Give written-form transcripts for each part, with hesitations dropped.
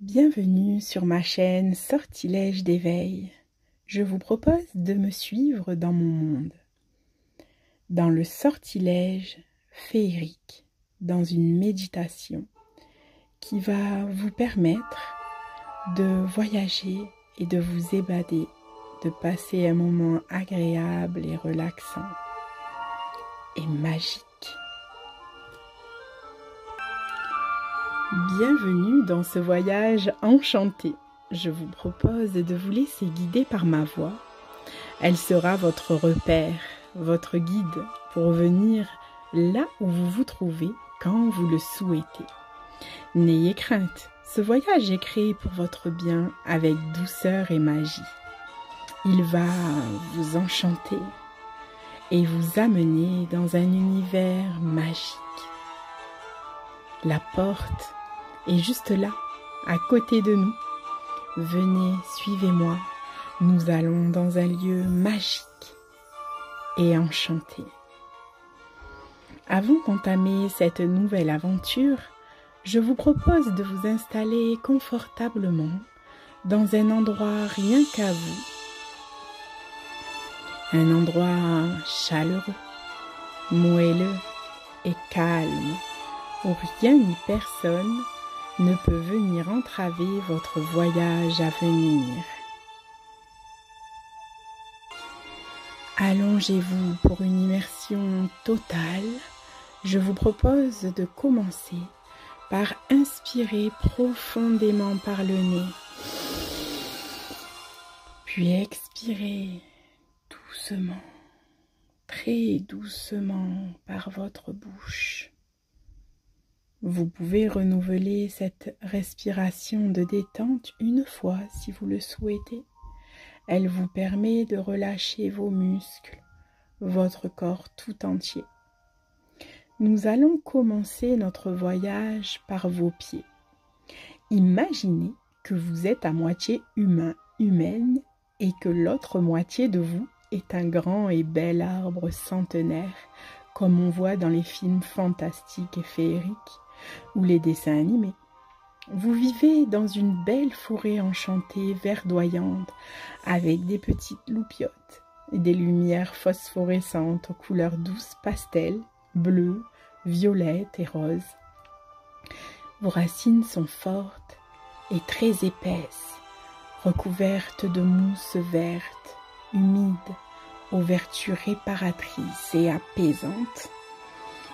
Bienvenue sur ma chaîne Sortilèges d'éveil. Je vous propose de me suivre dans mon monde, dans le sortilège féerique, dans une méditation qui va vous permettre de voyager et de vous évader, de passer un moment agréable et relaxant et magique. Bienvenue dans ce voyage enchanté. Je vous propose de vous laisser guider par ma voix. Elle sera votre repère, votre guide pour venir là où vous vous trouvez quand vous le souhaitez. N'ayez crainte, ce voyage est créé pour votre bien avec douceur et magie. Il va vous enchanter et vous amener dans un univers magique. La porte est juste là, à côté de nous. Venez, suivez-moi. Nous allons dans un lieu magique et enchanté. Avant d'entamer cette nouvelle aventure, je vous propose de vous installer confortablement dans un endroit rien qu'à vous. Un endroit chaleureux, moelleux et calme, où rien ni personne ne peut venir entraver votre voyage à venir. Allongez-vous pour une immersion totale. Je vous propose de commencer par inspirer profondément par le nez, puis expirer doucement, très doucement par votre bouche. Vous pouvez renouveler cette respiration de détente une fois si vous le souhaitez. Elle vous permet de relâcher vos muscles, votre corps tout entier. Nous allons commencer notre voyage par vos pieds. Imaginez que vous êtes à moitié humain, humaine, et que l'autre moitié de vous est un grand et bel arbre centenaire, comme on voit dans les films fantastiques et féeriques ou les dessins animés. Vous vivez dans une belle forêt enchantée, verdoyante, avec des petites loupiottes et des lumières phosphorescentes aux couleurs douces pastel, bleues, violettes et roses. Vos racines sont fortes et très épaisses, recouvertes de mousse verte, humide, aux vertus réparatrices et apaisantes.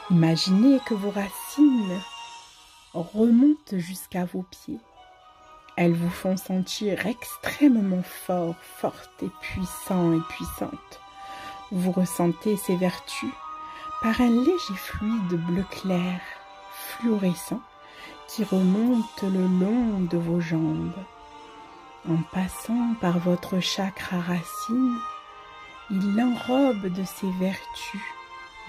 Imaginez que vos racines remontent jusqu'à vos pieds. Elles vous font sentir extrêmement fort, forte et puissant et puissante. Vous ressentez ces vertus par un léger fluide bleu clair, fluorescent, qui remonte le long de vos jambes. En passant par votre chakra racine, il l'enrobe de ses vertus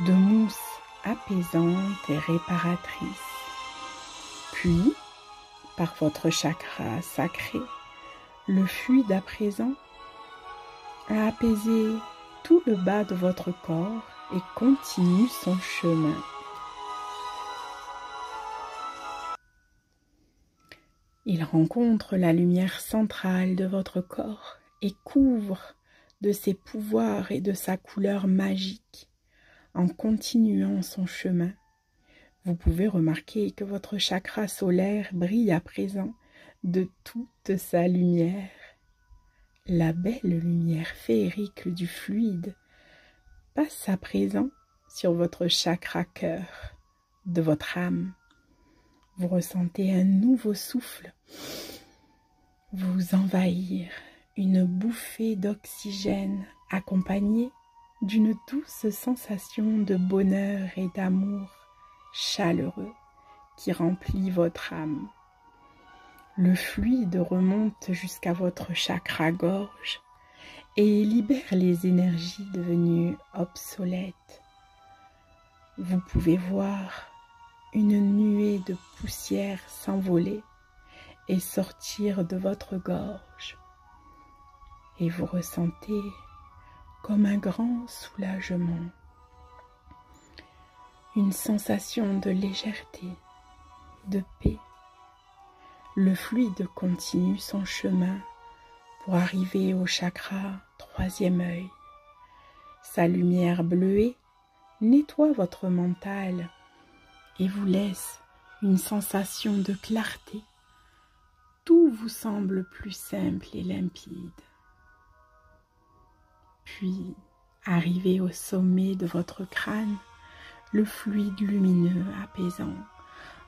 de mousse apaisante et réparatrice. Puis, par votre chakra sacré, le fluide à présent a apaisé tout le bas de votre corps et continue son chemin. Il rencontre la lumière centrale de votre corps et couvre de ses pouvoirs et de sa couleur magique. En continuant son chemin, vous pouvez remarquer que votre chakra solaire brille à présent de toute sa lumière. La belle lumière féerique du fluide passe à présent sur votre chakra cœur de votre âme. Vous ressentez un nouveau souffle vous envahir, une bouffée d'oxygène accompagnée d'une douce sensation de bonheur et d'amour chaleureux qui remplit votre âme. Le fluide remonte jusqu'à votre chakra-gorge et libère les énergies devenues obsolètes. Vous pouvez voir une nuée de poussière s'envoler et sortir de votre gorge. Et vous ressentez comme un grand soulagement, une sensation de légèreté, de paix. le fluide continue son chemin pour arriver au chakra troisième œil. Sa lumière bleuée nettoie votre mental et vous laisse une sensation de clarté. Tout vous semble plus simple et limpide. Puis, arrivé au sommet de votre crâne, le fluide lumineux apaisant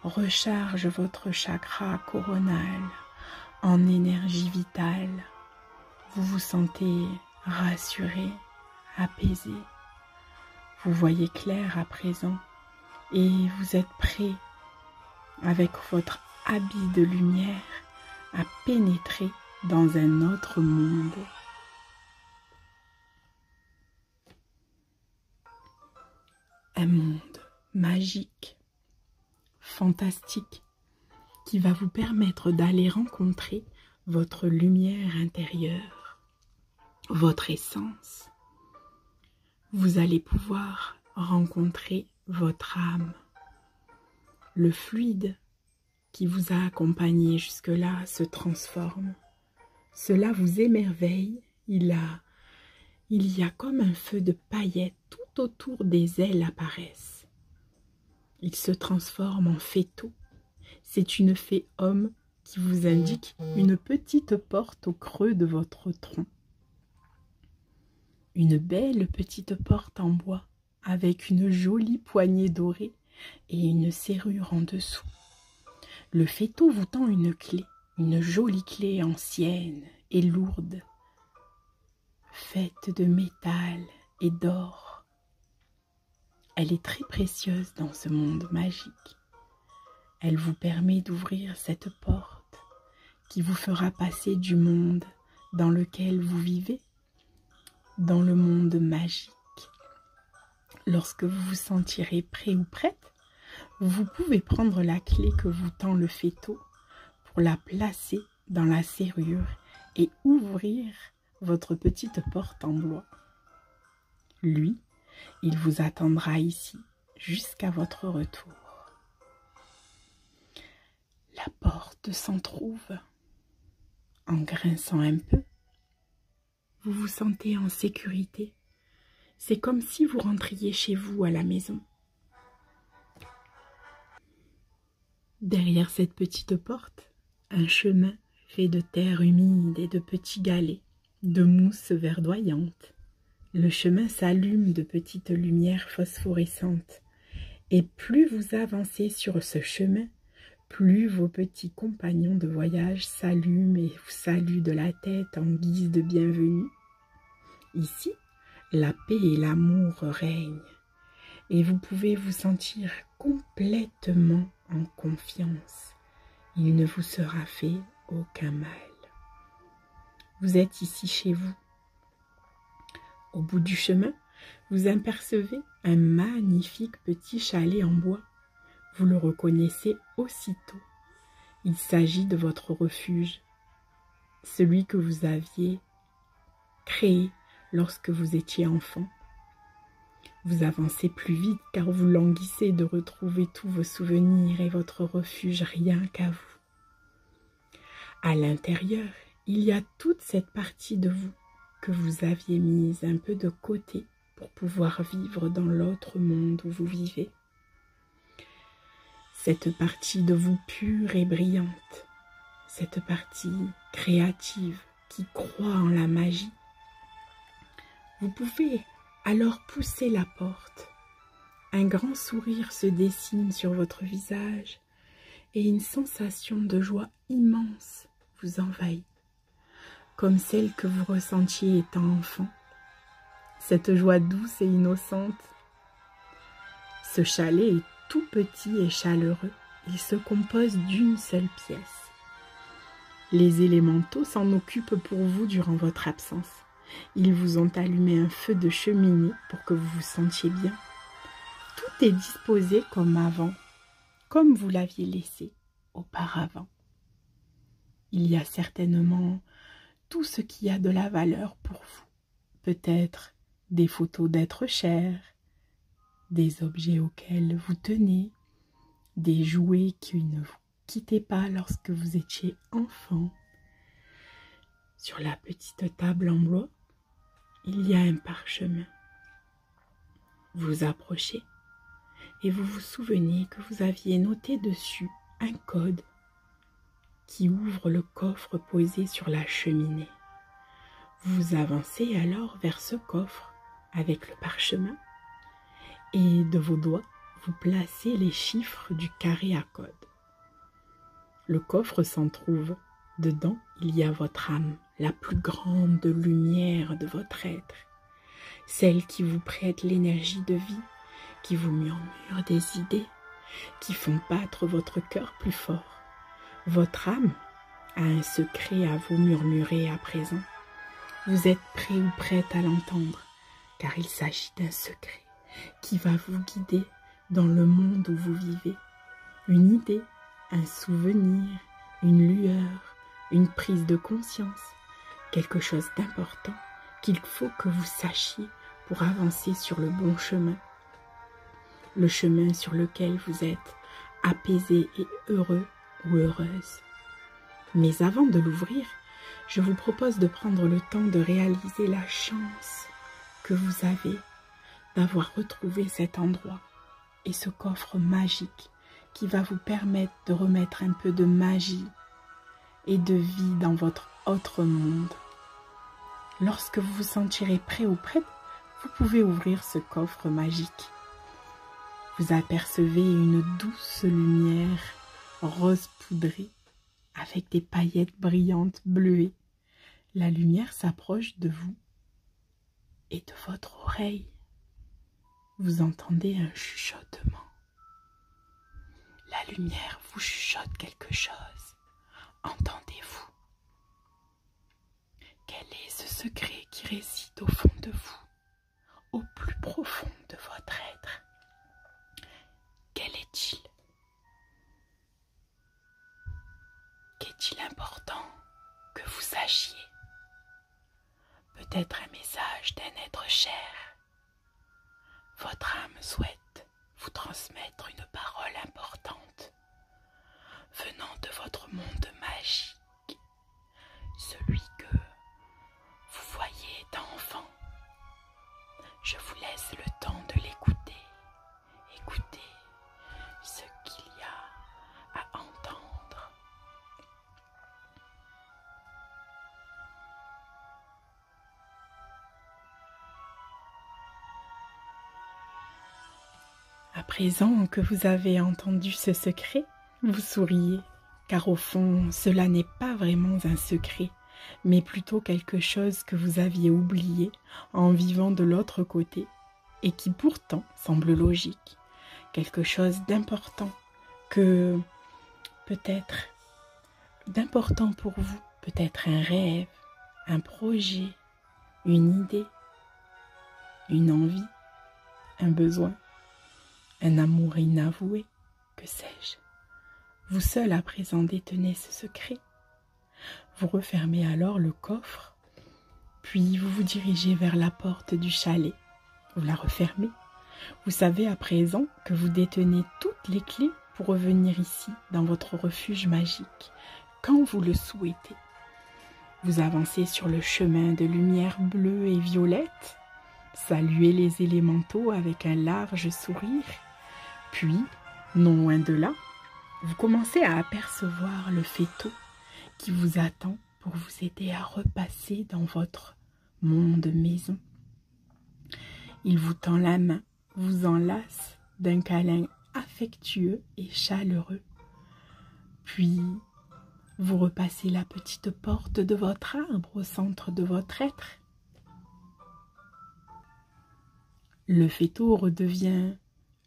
recharge votre chakra coronal en énergie vitale. Vous vous sentez rassuré, apaisé. Vous voyez clair à présent et vous êtes prêt, avec votre habit de lumière, à pénétrer dans un autre monde. Un monde magique, fantastique, qui va vous permettre d'aller rencontrer votre lumière intérieure, votre essence. Vous allez pouvoir rencontrer votre âme. Le fluide qui vous a accompagné jusque-là se transforme. Cela vous émerveille. Il y a comme un feu de paillettes tout autour des ailes apparaissent. Il se transforme en faisceau. C'est une fée homme qui vous indique une petite porte au creux de votre tronc. Une belle petite porte en bois avec une jolie poignée dorée et une serrure en dessous. Le faisceau vous tend une clé, une jolie clé ancienne et lourde, faite de métal et d'or. Elle est très précieuse dans ce monde magique. Elle vous permet d'ouvrir cette porte qui vous fera passer du monde dans lequel vous vivez, dans le monde magique. Lorsque vous vous sentirez prêt ou prête, vous pouvez prendre la clé que vous tend le faisceau pour la placer dans la serrure et ouvrir votre petite porte en bois. Lui, il vous attendra ici jusqu'à votre retour. La porte s'entrouvre. En grinçant un peu, vous vous sentez en sécurité. C'est comme si vous rentriez chez vous à la maison. Derrière cette petite porte, un chemin fait de terre humide et de petits galets, de mousse verdoyante. Le chemin s'allume de petites lumières phosphorescentes. Et plus vous avancez sur ce chemin, plus vos petits compagnons de voyage s'allument et vous saluent de la tête en guise de bienvenue. Ici, la paix et l'amour règnent et vous pouvez vous sentir complètement en confiance. Il ne vous sera fait aucun mal. Vous êtes ici chez vous. Au bout du chemin, vous apercevez un magnifique petit chalet en bois. Vous le reconnaissez aussitôt. Il s'agit de votre refuge, celui que vous aviez créé lorsque vous étiez enfant. Vous avancez plus vite car vous languissez de retrouver tous vos souvenirs et votre refuge rien qu'à vous. À l'intérieur, il y a toute cette partie de vous que vous aviez mise un peu de côté pour pouvoir vivre dans l'autre monde où vous vivez. Cette partie de vous pure et brillante, cette partie créative qui croit en la magie. Vous pouvez alors pousser la porte. Un grand sourire se dessine sur votre visage et une sensation de joie immense vous envahit, comme celle que vous ressentiez étant enfant. Cette joie douce et innocente. Ce chalet est tout petit et chaleureux. Il se compose d'une seule pièce. Les élémentaux s'en occupent pour vous durant votre absence. Ils vous ont allumé un feu de cheminée pour que vous vous sentiez bien. Tout est disposé comme avant, comme vous l'aviez laissé auparavant. Il y a certainement tout ce qui a de la valeur pour vous. Peut-être des photos d'êtres chers, des objets auxquels vous tenez, des jouets quittez pas lorsque vous étiez enfant. Sur la petite table en bois, il y a un parchemin. Vous approchez et vous vous souvenez que vous aviez noté dessus un code qui ouvre le coffre posé sur la cheminée. Vous avancez alors vers ce coffre avec le parchemin et de vos doigts, vous placez les chiffres du carré à code. Le coffre s'en trouve. Dedans, il y a votre âme, la plus grande lumière de votre être, celle qui vous prête l'énergie de vie, qui vous murmure des idées, qui font battre votre cœur plus fort. Votre âme a un secret à vous murmurer à présent. Vous êtes prêt ou prête à l'entendre, car il s'agit d'un secret qui va vous guider dans le monde où vous vivez. Une idée, un souvenir, une lueur, une prise de conscience, quelque chose d'important qu'il faut que vous sachiez pour avancer sur le bon chemin, le chemin sur lequel vous êtes apaisé et heureux ou heureuse. Mais avant de l'ouvrir, je vous propose de prendre le temps de réaliser la chance que vous avez d'avoir retrouvé cet endroit et ce coffre magique qui va vous permettre de remettre un peu de magie et de vie dans votre autre monde. Lorsque vous vous sentirez prêt ou prête, vous pouvez ouvrir ce coffre magique. Vous apercevez une douce lumière rose poudrée avec des paillettes brillantes bleuées. La lumière s'approche de vous et de votre oreille. Vous entendez un chuchotement. La lumière vous chuchote quelque chose. Entendez-vous? Quel est ce secret qui réside au fond de vous, au plus profond de votre être? Quel est-il? Qu'est-il important que vous sachiez? Peut-être un message d'un être cher. Votre âme souhaite vous transmettre une parole importante venant de votre monde magique, celui que vous voyez étant enfant. Je vous laisse le temps de l'écouter. Écoutez ce qu'il y a à entendre. À présent que vous avez entendu ce secret, vous souriez, car au fond, cela n'est pas vraiment un secret, mais plutôt quelque chose que vous aviez oublié en vivant de l'autre côté, et qui pourtant semble logique, quelque chose d'important que peut-être d'important pour vous, peut-être un rêve, un projet, une idée, une envie, un besoin, un amour inavoué, que sais-je. Vous seul à présent détenez ce secret. Vous refermez alors le coffre, puis vous vous dirigez vers la porte du chalet. Vous la refermez. Vous savez à présent que vous détenez toutes les clés pour revenir ici, dans votre refuge magique, quand vous le souhaitez. Vous avancez sur le chemin de lumière bleue et violette, saluez les élémentaux avec un large sourire, puis, non loin de là, vous commencez à apercevoir le fayton qui vous attend pour vous aider à repasser dans votre monde maison. Il vous tend la main, vous enlace d'un câlin affectueux et chaleureux. Puis, vous repassez la petite porte de votre arbre au centre de votre être. Le fayton redevient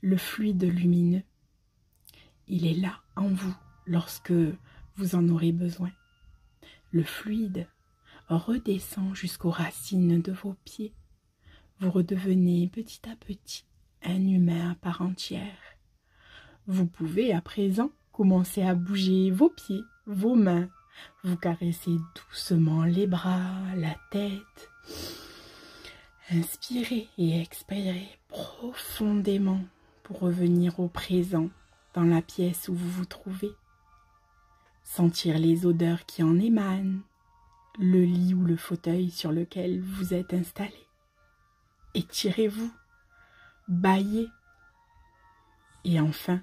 le fluide lumineux. Il est là en vous lorsque vous en aurez besoin. Le fluide redescend jusqu'aux racines de vos pieds. Vous redevenez petit à petit un humain à part entière. Vous pouvez à présent commencer à bouger vos pieds, vos mains. Vous caressez doucement les bras, la tête. Inspirez et expirez profondément pour revenir au présent dans la pièce où vous vous trouvez. sentir les odeurs qui en émanent, le lit ou le fauteuil sur lequel vous êtes installé. Étirez-vous, bâillez et enfin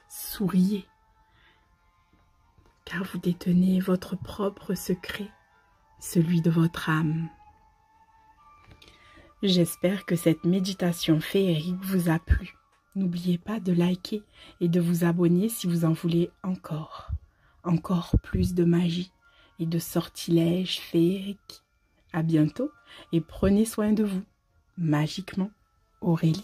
souriez, car vous détenez votre propre secret, celui de votre âme. J'espère que cette méditation féerique vous a plu. N'oubliez pas de liker et de vous abonner si vous en voulez encore plus de magie et de sortilèges féeriques. À bientôt et prenez soin de vous. Magiquement, Aurélie.